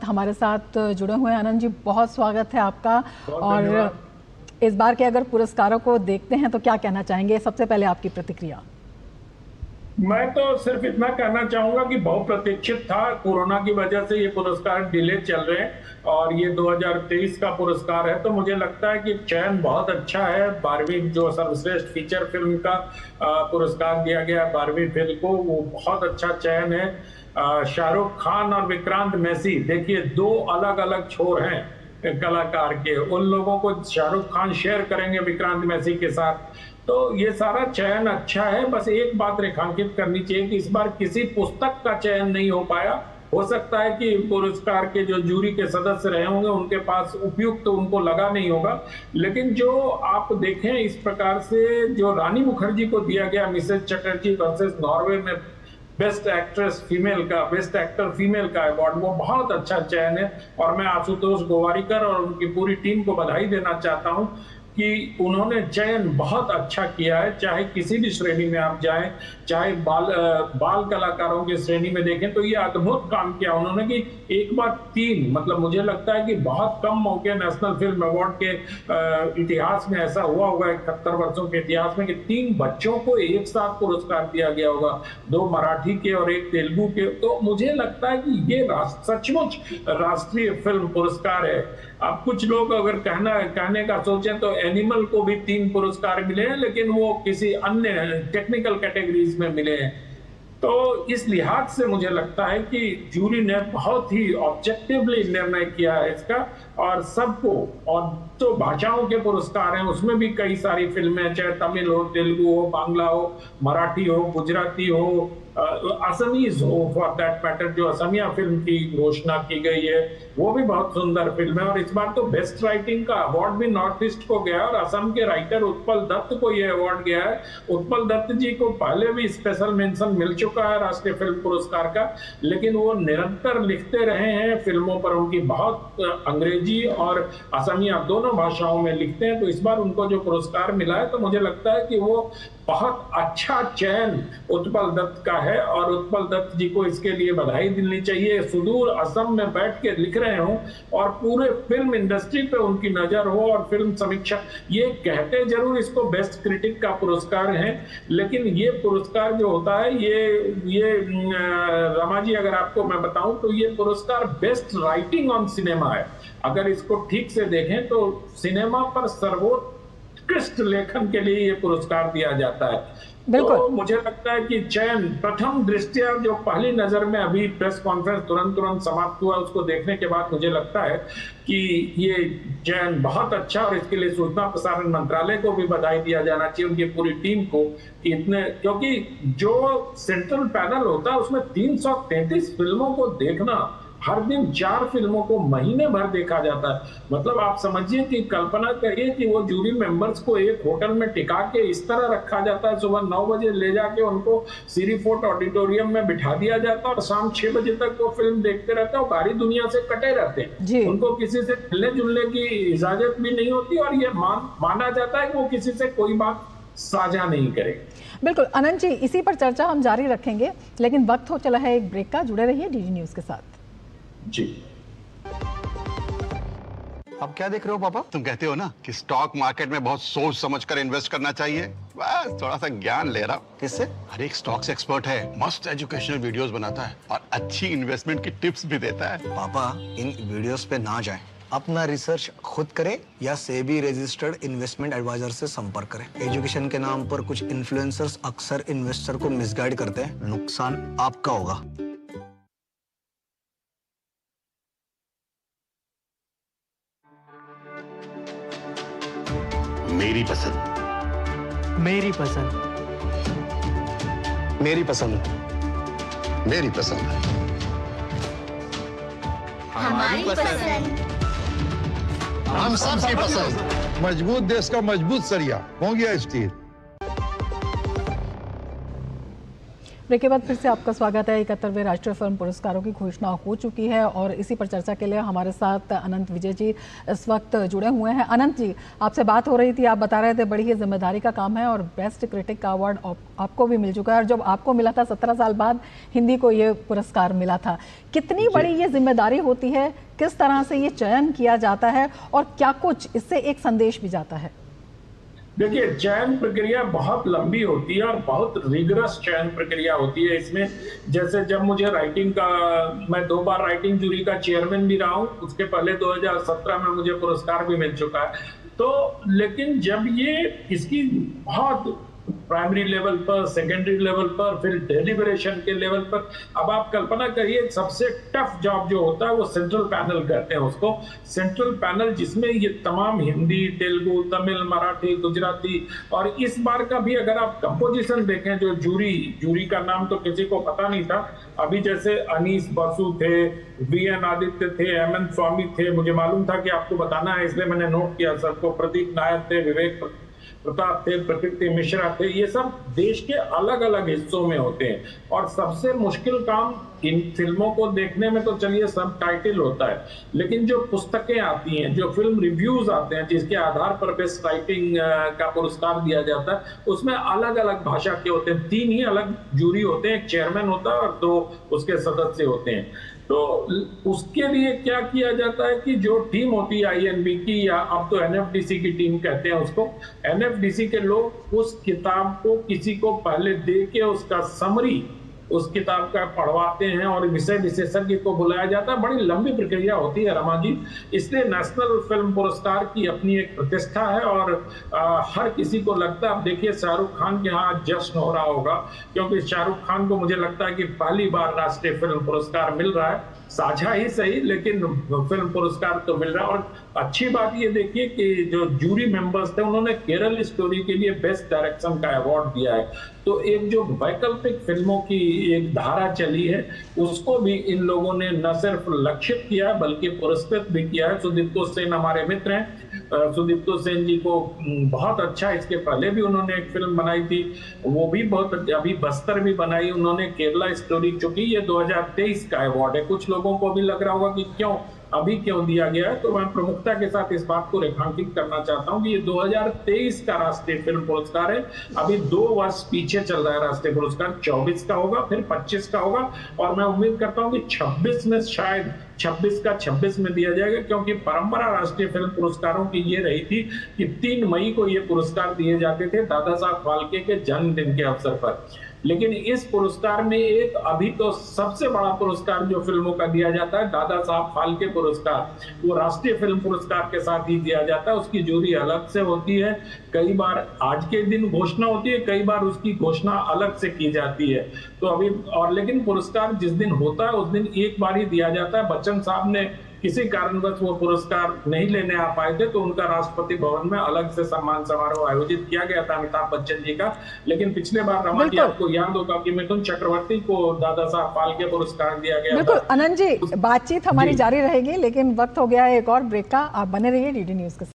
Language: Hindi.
हमारे साथ जुड़े हुए हैं। आनंद जी, बहुत स्वागत है आपका। और इस बार के अगर पुरस्कारों को देखते हैं तो क्या कहना चाहेंगे? सबसे पहले आपकी प्रतिक्रिया। मैं तो सिर्फ इतना कहना चाहूंगा कि बहुप्रतीक्षित था। कोरोना की वजह से ये पुरस्कार डिले चल रहे हैं और ये 2023 का पुरस्कार है, तो मुझे लगता है कि चयन बहुत अच्छा है। 12वीं जो सर्वश्रेष्ठ फीचर फिल्म का पुरस्कार दिया गया 12वीं फिल्म को, वो बहुत अच्छा चयन है। शाहरुख खान और विक्रांत मैसी, देखिए दो अलग अलग छोर हैं कलाकार के। उन लोगों को शाहरुख खान शेयर करेंगे विक्रांत मैसी के साथ, तो ये सारा चयन अच्छा है। बस एक बात रेखांकित करनी चाहिए कि इस बार किसी पुस्तक का चयन नहीं हो पाया। हो सकता है कि पुरस्कार के जो जूरी के सदस्य रहे होंगे उनके पास उपयुक्त तो उनको लगा नहीं होगा, लेकिन जो आप देखें इस प्रकार से जो रानी मुखर्जी को दिया गया मिसेस चटर्जी वर्सेस नॉर्वे में बेस्ट एक्ट्रेस फीमेल का, बेस्ट एक्टर फीमेल का अवार्ड, वो बहुत अच्छा चयन है। और मैं आशुतोष गोवारिकर और उनकी पूरी टीम को बधाई देना चाहता हूं कि उन्होंने चयन बहुत अच्छा किया है। चाहे किसी भी श्रेणी में आप जाएं, चाहे बाल कलाकारों की श्रेणी में देखें तो ये अद्भुत काम किया उन्होंने कि एक बार 3, मतलब मुझे लगता है कि बहुत कम मौके नेशनल फिल्म अवार्ड के इतिहास में ऐसा हुआ होगा, 71 वर्षों के इतिहास में, कि 3 बच्चों को एक साथ पुरस्कार दिया गया होगा, 2 मराठी के और 1 तेलुगु के। तो मुझे लगता है कि ये सचमुच राष्ट्रीय फिल्म पुरस्कार है। अब कुछ लोग अगर कहने का सोचें तो एनिमल को भी 3 पुरस्कार मिले हैं, लेकिन वो किसी अन्य टेक्निकल कैटेगरीज में मिले हैं। तो इस लिहाज से मुझे लगता है कि जूरी ने बहुत ही ऑब्जेक्टिवली निर्णय किया है इसका, और सबको, और जो भाषाओं के पुरस्कार हैं उसमें भी कई सारी फिल्में, चाहे तमिल हो, तेलुगु हो, बांग्ला हो, मराठी हो, गुजराती हो, असमीज हो फॉर दैट मैटर, जो असमिया फिल्म की घोषणा की गई है वो भी बहुत सुंदर फिल्म है। और इस बार तो बेस्ट राइटिंग का अवार्ड भी नॉर्थ ईस्ट को गया और असम के राइटर उत्पल दत्त को यह अवार्ड गया है। उत्पल दत्त जी को पहले भी स्पेशल मेंशन मिल चुका है राष्ट्रीय फिल्म पुरस्कार का, लेकिन वो निरंतर लिखते रहे हैं फिल्मों पर, उनकी बहुत अंग्रेजी और असमिया दोनों भाषाओं में लिखते हैं। तो इस बार उनको जो पुरस्कार मिला है तो मुझे लगता है कि वो बहुत अच्छा चयन उत्पल दत्त का है और उत्पल दत्त जी को इसके लिए बधाई देनी चाहिए। सुदूर असम में बैठ के लिख रहे हो और पूरे फिल्म इंडस्ट्री पे उनकी नजर हो, और फिल्म समीक्षा, ये कहते जरूर इसको बेस्ट क्रिटिक का पुरस्कार है, लेकिन ये पुरस्कार जो होता है ये रमा जी अगर आपको मैं बताऊं तो ये पुरस्कार बेस्ट राइटिंग ऑन सिनेमा है। अगर इसको ठीक से देखें तो सिनेमा पर सर्वोत्कृष्ट लेखन के लिए ये पुरस्कार दिया जाता है। तो मुझे लगता है कि चयन प्रथम दृष्टया जो पहली नजर में अभी प्रेस कॉन्फ्रेंस तुरंत समाप्त हुआ उसको देखने के बाद मुझे लगता है कि ये चयन बहुत अच्छा, और इसके लिए सूचना प्रसारण मंत्रालय को भी बधाई दिया जाना चाहिए, उनकी पूरी टीम को, कि इतने, क्योंकि जो सेंट्रल पैनल होता है उसमें 333 फिल्मों को देखना, हर दिन 4 फिल्मों को महीने भर देखा जाता है। मतलब आप समझिए कि कल्पना करिए कि वो जूरी मेंबर्स को एक होटल में टिका के इस तरह रखा जाता है, सुबह 9 बजे ले जाके उनको सीरी फोर्ट ऑडिटोरियम में बिठा दिया जाता है और शाम 6 बजे तक वो फिल्म देखते रहते हैं और बाहरी दुनिया से कटे रहते हैं। उनको किसी से मिलने जुलने की इजाजत भी नहीं होती, और ये माना जाता है कि वो किसी से कोई बात साझा नहीं करे। बिल्कुल अनंत जी, इसी पर चर्चा हम जारी रखेंगे, लेकिन वक्त हो चला है एक ब्रेक का। जुड़े रहिए डीडी न्यूज के साथ जी। अब क्या देख रहे हो पापा? तुम कहते हो ना कि स्टॉक मार्केट में बहुत सोच समझकर इन्वेस्ट करना चाहिए, बस थोड़ा सा ज्ञान ले रहा हूँ। किससे? हर एक स्टॉक्स एक्सपर्ट है, मस्त एजुकेशनल वीडियोस बनाता है और अच्छी इन्वेस्टमेंट की टिप्स भी देता है। पापा इन वीडियोस पे ना जाएं, अपना रिसर्च खुद करें या सेबी रजिस्टर्ड इन्वेस्टमेंट एडवाइजर से संपर्क करें। एजुकेशन के नाम पर कुछ इन्फ्लुएंसर्स अक्सर इन्वेस्टर को मिसगाइड करते हैं, नुकसान आपका होगा। मेरी पसंद, मेरी पसंद, मेरी पसंद, मेरी पसंद, हमारी पसंद, हम सब की पसंद। मजबूत देश का मजबूत सरिया हो गया स्टील। ब्रेक के बाद फिर से आपका स्वागत है। 71वें राष्ट्रीय फिल्म पुरस्कारों की घोषणा हो चुकी है और इसी पर चर्चा के लिए हमारे साथ अनंत विजय जी इस वक्त जुड़े हुए हैं। अनंत जी, आपसे बात हो रही थी, आप बता रहे थे बड़ी ही जिम्मेदारी का काम है और बेस्ट क्रिटिक का अवार्ड आपको भी मिल चुका है और जब आपको मिला था 17 साल बाद हिंदी को ये पुरस्कार मिला था। कितनी बड़ी ये जिम्मेदारी होती है, किस तरह से ये चयन किया जाता है और क्या कुछ इससे एक संदेश भी जाता है? देखिए, चयन प्रक्रिया बहुत लंबी होती है और बहुत रिगरस चयन प्रक्रिया होती है इसमें। जैसे जब मुझे राइटिंग का, मैं 2 बार राइटिंग जूरी का चेयरमैन भी रहा हूँ, उसके पहले 2017 में मुझे पुरस्कार भी मिल चुका है। तो लेकिन जब ये इसकी बहुत प्राइमरी लेवल पर, सेकेंडरी लेवल पर, फिर डेलिब्रेशन के लेवल पर, अब आप कल्पना करिए सबसे टफ जॉब जो होता है वो सेंट्रल पैनल कहते हैं उसको। सेंट्रल पैनल जिसमें ये तमाम हिंदी, तेलुगु, तमिल, मराठी, गुजराती, और इस बार का भी अगर आप कंपोजिशन देखें, जो जूरी का नाम तो किसी को पता नहीं था। अभी जैसे अनीस बसु थे, VN आदित्य थे, MN स्वामी थे, मुझे मालूम था कि आपको बताना है इसलिए मैंने नोट किया सबको। प्रदीप नायर थे, विवेक प्रताप थे, प्रकृति मिश्रा थे। ये सब देश के अलग अलग हिस्सों में होते हैं और सबसे मुश्किल काम इन फिल्मों को देखने में तो चलिए सब टाइटल होता है, लेकिन जो पुस्तकें आती हैं, जो फिल्म रिव्यूज आते हैं, जिसके आधार पर बेस्ट राइटिंग का पुरस्कार दिया जाता है, उसमें अलग अलग भाषा के होते हैं। 3 ही अलग जूरी होते हैं, एक चेयरमैन होता है और 2 उसके सदस्य होते हैं। तो उसके लिए क्या किया जाता है कि जो टीम होती है INB की, या अब तो NFDC की टीम कहते हैं उसको, NFDC के लोग उस किताब को किसी को पहले दे के उसका समरी उस किताब का पढ़वाते हैं और विषय विशेषज्ञ को बुलाया जाता है। बड़ी लंबी प्रक्रिया होती है रमा जी। इसलिए नेशनल फिल्म पुरस्कार की अपनी एक प्रतिष्ठा है और हर किसी को लगता है, अब देखिए शाहरुख खान के यहाँ जश्न हो रहा होगा, क्योंकि शाहरुख खान को मुझे लगता है कि पहली बार राष्ट्रीय फिल्म पुरस्कार मिल रहा है, साझा ही सही लेकिन फिल्म पुरस्कार तो मिल रहा है। और अच्छी बात ये देखिए कि जो जूरी मेंबर्स थे उन्होंने केरल स्टोरी के लिए बेस्ट डायरेक्शन का अवार्ड दिया है। तो एक जो वैकल्पिक फिल्मों की एक धारा चली है उसको भी इन लोगों ने न सिर्फ लक्षित किया है बल्कि पुरस्कृत भी किया है। सुदीप्तो सेन हमारे मित्र हैं, सुदीप्तो सेन जी को बहुत अच्छा, इसके पहले भी उन्होंने एक फिल्म बनाई थी, वो भी बहुत, अभी बस्तर भी बनाई उन्होंने, केरला स्टोरी, चूंकि ये 2023 का अवार्ड है। कुछ लोगों को भी लग रहा होगा कि अभी क्यों दिया गया है, तो मैं प्रमुखता के साथ इस बात को रेखांकित करना चाहता हूं कि ये 2023 का राष्ट्रीय फिल्म पुरस्कार है। अभी 2 वर्ष पीछे चल रहा है राष्ट्रीय पुरस्कार, 24 का होगा, फिर 25 का होगा और मैं उम्मीद करता हूं कि 26 में शायद 26 का 26 में दिया जाएगा, क्योंकि परंपरा राष्ट्रीय फिल्म पुरस्कारों की ये रही थी कि 3 मई को ये पुरस्कार दिए जाते थे दादा साहब फाल्के के जन्मदिन के अवसर पर। लेकिन इस पुरस्कार में एक अभी तो सबसे बड़ा पुरस्कार जो फिल्मों का दिया जाता है, दादा साहब फाल्के पुरस्कार, वो राष्ट्रीय फिल्म पुरस्कार के साथ ही दिया जाता है। उसकी जूरी अलग से होती है, कई बार आज के दिन घोषणा होती है, कई बार उसकी घोषणा अलग से की जाती है। तो अभी और लेकिन पुरस्कार जिस दिन होता है उस दिन एक बार ही दिया जाता है। बच्चन साहब ने किसी कारणवश वो पुरस्कार नहीं लेने आ पाए थे तो उनका राष्ट्रपति भवन में अलग से सम्मान समारोह आयोजित किया गया था अमिताभ बच्चन जी का। लेकिन पिछले बार रमा जी आपको याद होगा कि मिथुन चक्रवर्ती को दादा साहब फाल्के पुरस्कार दिया गया। बिल्कुल अनंत जी, बातचीत हमारी जारी रहेगी लेकिन वक्त हो गया है एक और ब्रेक का। आप बने रहिए DD न्यूज के साथ।